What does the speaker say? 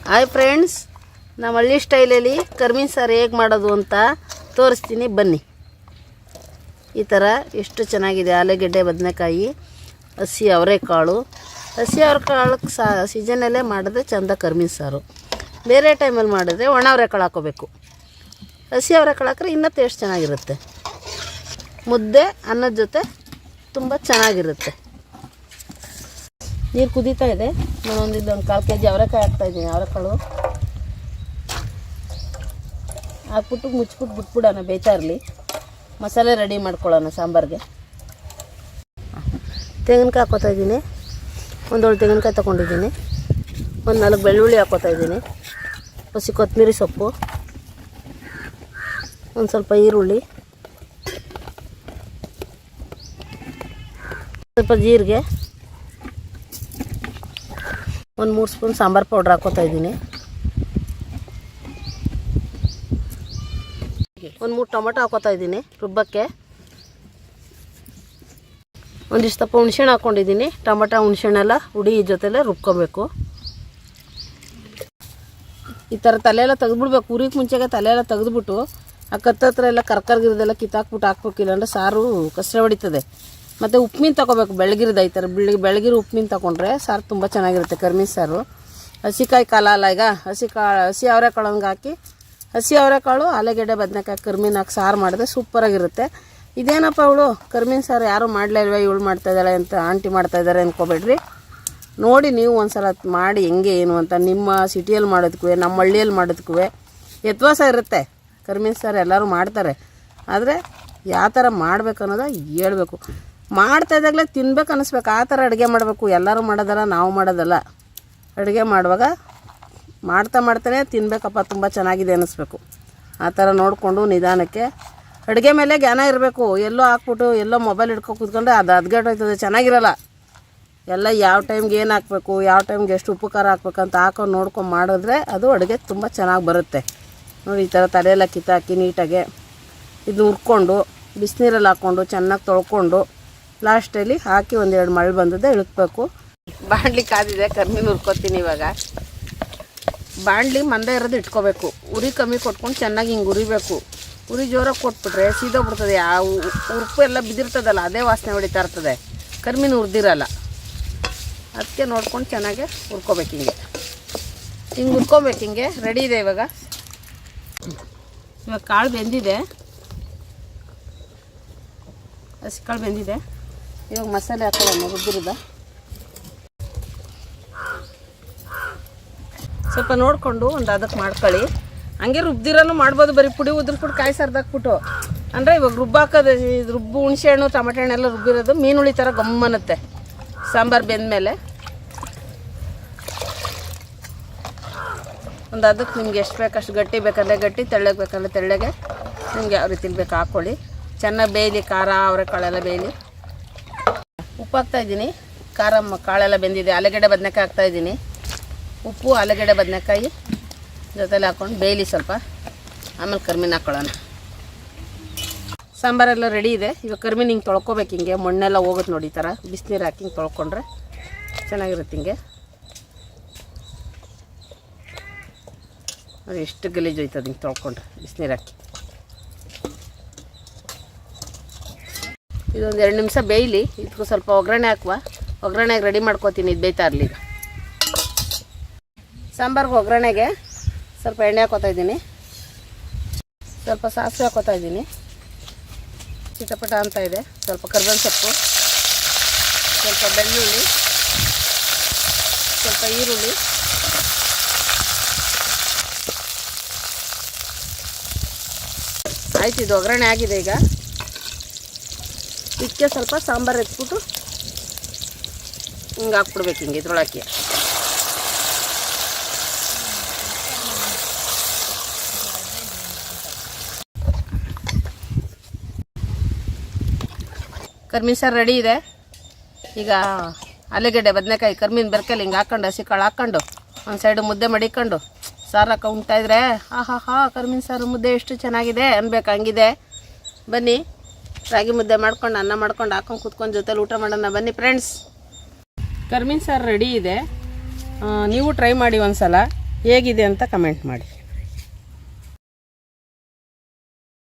Hi friends, ನಮ್ಮ ಹಳ್ಳಿ ಸ್ಟೈಲಲ್ಲಿ ಕರ್ಮೀನ್ ಸಾರು ಹೇಗೆ ಮಾಡೋದು ಅಂತ ತೋರಿಸ್ತೀನಿ ಬನ್ನಿ. ಈ ಥರ ಎಷ್ಟು ಚೆನ್ನಾಗಿದೆ. ಆಲೂಗೆಡ್ಡೆ, ಬದನೆಕಾಯಿ, ಹಸಿ ಅವರೆಕಾಳು. ಹಸಿ ಅವರೆಕಾಳಕ್ಕೆ ಸೀಸನಲ್ಲೇ ಮಾಡಿದ್ರೆ ಚೆಂದ ಕರ್ಮೀನ್ ಸಾರು. ಬೇರೆ ಟೈಮಲ್ಲಿ ಮಾಡಿದ್ರೆ ಒಣ ಅವರೆಕಾಳು ಹಾಕೋಬೇಕು. ಹಸಿ ಅವರೆಕಾಳು ಹಾಕಿದ್ರೆ ಇನ್ನೂ ಟೇಸ್ಟ್ ಚೆನ್ನಾಗಿರುತ್ತೆ. ಮುದ್ದೆ ಅನ್ನದ ಜೊತೆ ತುಂಬ ಚೆನ್ನಾಗಿರುತ್ತೆ. ನೀರು ಕುದೀತಾ ಇದೆ. ನಾನು ಒಂದು 1/4 kg ಅವರೆಕಾಯಿ ಹಾಕ್ತಾಯಿದ್ದೀನಿ. ಅವರೆಕಾಳು ಹಾಕ್ಬಿಟ್ಟು ಮುಚ್ಬಿಟ್ಟು ಬಿಟ್ಬಿಡೋಣ, ಬೇಯ್ತಾ ಇರಲಿ. ಮಸಾಲೆ ರೆಡಿ ಮಾಡ್ಕೊಳ್ಳೋಣ ಸಾಂಬಾರಿಗೆ. ತೆಂಗಿನಕಾಯಿ ಹಾಕ್ಕೋತಾ ಇದ್ದೀನಿ. ಒಂದೊಳ್ಳೆ ತೆಂಗಿನಕಾಯಿ ತೊಗೊಂಡಿದ್ದೀನಿ. ಒಂದು 4 ಬೆಳ್ಳುಳ್ಳಿ ಹಾಕ್ಕೋತಾ ಇದ್ದೀನಿ. ಹಸಿ ಕೊತ್ತಂಬರಿ ಸೊಪ್ಪು, ಒಂದು ಸ್ವಲ್ಪ ಈರುಳ್ಳಿ, ಸ್ವಲ್ಪ ಜೀರಿಗೆ, ಒಂದು 3 ಸ್ಪೂನ್ ಸಾಂಬಾರು ಪೌಡ್ರ್ ಹಾಕ್ಕೋತಾ ಇದ್ದೀನಿ. ಒಂದು 3 ಟೊಮೊಟೊ ಹಾಕ್ಕೋತಾ ಇದ್ದೀನಿ ರುಬ್ಬಕ್ಕೆ. ಒಂದಿಷ್ಟು ತಪ್ಪ ಹುಣ್ಸೆಹಣ್ಣು ಹಾಕ್ಕೊಂಡಿದ್ದೀನಿ. ಟೊಮೊಟೊ ಹುಣ್ಸೆಹಣ್ಣೆಲ್ಲ ಹುಡಿ ಜೊತೆಲೆ ರುಬ್ಕೋಬೇಕು. ಈ ಥರ ತಲೆಯೆಲ್ಲ ತೆಗೆದ್ಬಿಡ್ಬೇಕು. ಉರಿಗೆ ಮುಂಚೆಗೆ ತಲೆಯೆಲ್ಲ ತೆಗೆದ್ಬಿಟ್ಟು ಆ ಕತ್ತತ್ರ ಎಲ್ಲ ಕರ್ಕರ್ಗಿರೋದೆಲ್ಲ ಕಿತ್ತಾಕ್ಬಿಟ್ಟು ಹಾಕ್ಬೇಕು. ಇಲ್ಲಾಂದ್ರೆ ಸಾರು ಕಸರೆ ಹೊಡಿತದೆ. ಮತ್ತು ಉಪ್ಪುಮೀನು ತೊಗೋಬೇಕು, ಬೆಳಗಿರಿದ. ಈ ಥರ ಬೆಳಗಿರೋ ಉಪ್ಪುಮೀನು ತೊಗೊಂಡ್ರೆ ಸಾರು ತುಂಬ ಚೆನ್ನಾಗಿರುತ್ತೆ ಕರ್ಮೀನ್ ಸಾರು. ಹಸಿಕಾಯಿ ಕಾಲ ಅಲ್ಲ ಈಗ, ಹಸಿ ಅವರೆಕಾಳಂಗೆ ಹಾಕಿ, ಹಸಿ ಅವರೆಕಾಳು, ಆಲೂಗೆಡ್ಡೆ, ಬದನೆಕಾಯಿ, ಕರ್ಮೀನು ಹಾಕಿ ಸಾರು ಮಾಡಿದ್ರೆ ಸೂಪರಾಗಿರುತ್ತೆ. ಇದೇನಪ್ಪ ಇವಳು ಕರ್ಮೀನ್ ಸಾರು ಯಾರೂ ಮಾಡಲೇ ಇಲ್ವೇ, ಇವಳು ಮಾಡ್ತಾಯಿದ್ದಾಳೆ ಅಂತ ಆಂಟಿ ಮಾಡ್ತಾಯಿದ್ದಾರೆ ಅಂದ್ಕೋಬೇಡ್ರಿ. ನೋಡಿ ನೀವು ಒಂದು ಸಲ ಮಾಡಿ ಹೆಂಗೆ ಏನು ಅಂತ. ನಿಮ್ಮ ಸಿಟಿಯಲ್ಲಿ ಮಾಡೋದಕ್ಕೂ ನಮ್ಮ ಹಳ್ಳಿಯಲ್ಲಿ ಮಾಡೋದಕ್ಕೂ ವ್ಯತ್ಯಾಸ ಇರುತ್ತೆ. ಕರ್ಮೀನ್ ಸಾರು ಎಲ್ಲರೂ ಮಾಡ್ತಾರೆ, ಆದರೆ ಯಾವ ಥರ ಮಾಡ್ಬೇಕು ಅನ್ನೋದು ಹೇಳ್ಬೇಕು. ಮಾಡ್ತಾಯಿದ್ದಾಗಲೇ ತಿನ್ಬೇಕು ಅನ್ನಿಸ್ಬೇಕು. ಆ ಥರ ಅಡುಗೆ ಮಾಡಬೇಕು. ಎಲ್ಲರೂ ಮಾಡೋದಲ್ಲ, ನಾವು ಮಾಡೋದಲ್ಲ. ಅಡುಗೆ ಮಾಡುವಾಗ ಮಾಡ್ತಾನೆ ತಿನ್ನಬೇಕಪ್ಪ, ತುಂಬ ಚೆನ್ನಾಗಿದೆ ಅನ್ನಿಸ್ಬೇಕು. ಆ ಥರ ನೋಡಿಕೊಂಡು ನಿಧಾನಕ್ಕೆ ಅಡುಗೆ ಮೇಲೆ ಜ್ಞಾನ ಇರಬೇಕು. ಎಲ್ಲೋ ಹಾಕ್ಬಿಟ್ಟು ಎಲ್ಲೋ ಮೊಬೈಲ್ ಹಿಡ್ಕೊಂಡು ಕೂತ್ಕೊಂಡ್ರೆ ಅದು ಹದ್ಗೆಟ್ಟೋಯ್ತದೆ, ಚೆನ್ನಾಗಿರಲ್ಲ. ಎಲ್ಲ ಯಾವ ಟೈಮ್ಗೆ ಏನು ಹಾಕಬೇಕು, ಯಾವ ಟೈಮ್ಗೆ ಎಷ್ಟು ಉಪ್ಪು ಖಾರ ಹಾಕ್ಬೇಕಂತ ಹಾಕೊಂಡು ನೋಡ್ಕೊಂಡು ಮಾಡಿದ್ರೆ ಅದು ಅಡುಗೆ ತುಂಬ ಚೆನ್ನಾಗಿ ಬರುತ್ತೆ. ನೋಡಿ, ಈ ಥರ ತಲೆಯೆಲ್ಲ ಕಿತ್ತಾಕಿ ನೀಟಾಗೆ ಇದು ಹುರ್ಕೊಂಡು ಬಿಸಿನೀರಲ್ಲಿ ಹಾಕ್ಕೊಂಡು ಚೆನ್ನಾಗಿ ತೊಳ್ಕೊಂಡು ಲಾಸ್ಟಲ್ಲಿ ಹಾಕಿ 1-2 ಮಳೆ ಬಂದದ್ದೇ ಇಳಿಸ್ಬೇಕು. ಬಾಣಲಿ ಕಾದಿದೆ, ಕರ್ಮೀನು ಹುರ್ಕೊತೀನಿ ಇವಾಗ. ಬಾಣಲಿ ಮಂದ ಇರೋದು ಇಟ್ಕೋಬೇಕು. ಉರಿ ಕಮ್ಮಿ ಕೊಟ್ಕೊಂಡು ಚೆನ್ನಾಗಿ ಹಿಂಗೆ ಉರಿಬೇಕು. ಉರಿ ಜೋರಾಗಿ ಕೊಟ್ಬಿಟ್ರೆ ಸೀದೋಗ್ಬಿಡ್ತದೆ. ಆ ಉಪ್ಪು ಎಲ್ಲ ಬಿದ್ದಿರ್ತದಲ್ಲ, ಅದೇ ವಾಸನೆ ಹೊಡಿತಾ ಇರ್ತದೆ. ಕರ್ಮೀನು ಹುರಿದಿರಲ್ಲ. ಅದಕ್ಕೆ ನೋಡ್ಕೊಂಡು ಚೆನ್ನಾಗೆ ಹುರ್ಕೋಬೇಕು. ಹಿಂಗೆ ಹುರ್ಕೋಬೇಕು. ಹಿಂಗೆ ರೆಡಿ ಇದೆ ಇವಾಗ ಕಾಳು ಬೆಂದಿದೆ. ಹಸಿ ಕಾಳು ಬೆಂದಿದೆ. ಇವಾಗ ಮಸಾಲೆ ಹಾಕೊಳ್ಳೋಣ ರುಬ್ಬಿರೋದ. ಸ್ವಲ್ಪ ನೋಡಿಕೊಂಡು ಒಂದು ಅದಕ್ಕೆ ಮಾಡ್ಕೊಳ್ಳಿ. ಹಂಗೆ ರುಬ್ದಿರೋನು ಮಾಡ್ಬೋದು. ಬರೀ ಪುಡಿ ಉದ್ರಿಸ್ಬಿಟ್ಟು ಕಾಯಿ ಸರ್ದಾಕ್ಬಿಟ್ಟು ಅಂದರೆ ಇವಾಗ ರುಬ್ಬಾಕೋದು. ರುಬ್ಬು ಹುಣಸೆ ಹಣ್ಣು, ಟೊಮೆಟೊ ಹಣ್ಣೆಲ್ಲ ರುಬ್ಬಿರೋದು ಮೀನುಳಿ ಥರ ಗಮ್ಮನ್ನುತ್ತೆ ಸಾಂಬಾರು ಬೆಂದಮೇಲೆ. ಒಂದು ಅದಕ್ಕೆ ನಿಮ್ಗೆ ಎಷ್ಟು ಬೇಕಷ್ಟು ಗಟ್ಟಿ ಬೇಕಂದರೆ ಗಟ್ಟಿ, ತೆಳ್ಳಗೆ ಬೇಕಂದರೆ ತೆಳ್ಳಗೆ, ನಿಮ್ಗೆ ಯಾವ ರೀತಿ ಬೇಕು ಹಾಕ್ಕೊಳ್ಳಿ. ಚೆನ್ನಾಗಿ ಬೇಯಲಿ. ಖಾರ ಅವರೆಕಾಳೆಲ್ಲ ಬೇಯಲಿ. ಉಪ್ಪು ಹಾಕ್ತಾಯಿದ್ದೀನಿ. ಕಾಳೆಲ್ಲ ಬೆಂದಿದೆ. ಆಲೂಗೆಡ್ಡೆ, ಬದನೆಕಾಯಿ ಹಾಕ್ತಾಯಿದ್ದೀನಿ. ಉಪ್ಪು, ಆಲೂಗೆಡ್ಡೆ, ಬದನೆಕಾಯಿ ಜೊತೆಲಿ ಹಾಕ್ಕೊಂಡು ಬೇಯಲಿ ಸ್ವಲ್ಪ. ಆಮೇಲೆ ಕರ್ಮೀನು ಹಾಕ್ಕೊಳ್ಳೋಣ. ಸಾಂಬಾರೆಲ್ಲ ರೆಡಿ ಇದೆ. ಇವಾಗ ಕರ್ಮೀನು ಹಿಂಗೆ ತೊಳ್ಕೊಬೇಕು. ಹಿಂಗೆ ಮಣ್ಣೆಲ್ಲ ಹೋಗುತ್ತೆ ನೋಡಿ. ಈ ಥರ ಬಿಸಿನೀರು ಹಾಕಿ ಹಿಂಗೆ ತೊಳ್ಕೊಂಡ್ರೆ ಚೆನ್ನಾಗಿರುತ್ತೆ. ಹಿಂಗೆ ಅದು ಎಷ್ಟು ಗಲೀಜು ಹೋಯ್ತದೆ ಹಿಂಗೆ ತೊಳ್ಕೊಂಡ್ರೆ ಬಿಸಿನೀರು ಹಾಕಿ. ಇದೊಂದು 2 ನಿಮಿಷ ಬೇಯಲಿ. ಇದಕ್ಕೂ ಸ್ವಲ್ಪ ಒಗ್ಗರಣೆ ಹಾಕುವ. ಒಗ್ಗರಣೆಗೆ ರೆಡಿ ಮಾಡ್ಕೋತೀನಿ. ಇದು ಬೇಯ್ತಾ ಇರಲಿ. ಈಗ ಸಾಂಬಾರ್ಗೆ ಒಗ್ಗರಣೆಗೆ ಸ್ವಲ್ಪ ಎಣ್ಣೆ ಹಾಕೋತಾ ಇದ್ದೀನಿ. ಸ್ವಲ್ಪ ಸಾಸಿವೆ ಹಾಕೋತಾ ಇದ್ದೀನಿ. ಚಿಟಪಟ ಅಂತ ಇದೆ. ಸ್ವಲ್ಪ ಕರಿಬೇವಿನ ಸೊಪ್ಪು, ಸ್ವಲ್ಪ ಬೆಳ್ಳುಳ್ಳಿ, ಸ್ವಲ್ಪ ಈರುಳ್ಳಿ, ಆಯ್ತು. ಇದು ಒಗ್ಗರಣೆ ಆಗಿದೆ. ಈಗ ಇದಕ್ಕೆ ಸ್ವಲ್ಪ ಸಾಂಬಾರು ಎತ್ಬಿಟ್ಟು ಹಿಂಗೆ ಹಾಕ್ಬಿಡ್ಬೇಕು. ಹಿಂಗೆ ಇದ್ರೊಳಕ್ಕೆ ಕರ್ಮೀನು ಸಾರು ರೆಡಿ ಇದೆ. ಈಗ ಆಲೂಗೆಡ್ಡೆ, ಬದನೆಕಾಯಿ, ಕರ್ಮೀನು ಬೆರ್ಕಲ್ಲಿ ಹಿಂಗೆ ಹಾಕ್ಕೊಂಡು, ಹಸಿ ಕಾಳು ಹಾಕ್ಕೊಂಡು ಒಂದು ಸೈಡು ಮುದ್ದೆ ಮಡಿಕೊಂಡು ಸಾರು ಹಾಕೋ ಉಣ್ತಾಯಿದ್ರೆ ಹಾ ಕರ್ಮೀನು ಸಾರು ಮುದ್ದೆ ಎಷ್ಟು ಚೆನ್ನಾಗಿದೆ ಅನ್ಬೇಕು. ಹಂಗಿದೆ. ಬನ್ನಿ, ರಾಗಿ ಮುದ್ದೆ ಮಾಡ್ಕೊಂಡು, ಅನ್ನ ಮಾಡ್ಕೊಂಡು ಹಾಕೊಂಡು ಕೂತ್ಕೊಂಡು ಜೊತೆಲಿ ಊಟ ಮಾಡೋಣ ಬನ್ನಿ ಫ್ರೆಂಡ್ಸ್. ಕರ್ಮೀನು ಸಾರು ರೆಡಿ ಇದೆ. ನೀವು ಟ್ರೈ ಮಾಡಿ ಒಂದು ಸಲ. ಹೇಗಿದೆ ಅಂತ ಕಮೆಂಟ್ ಮಾಡಿ.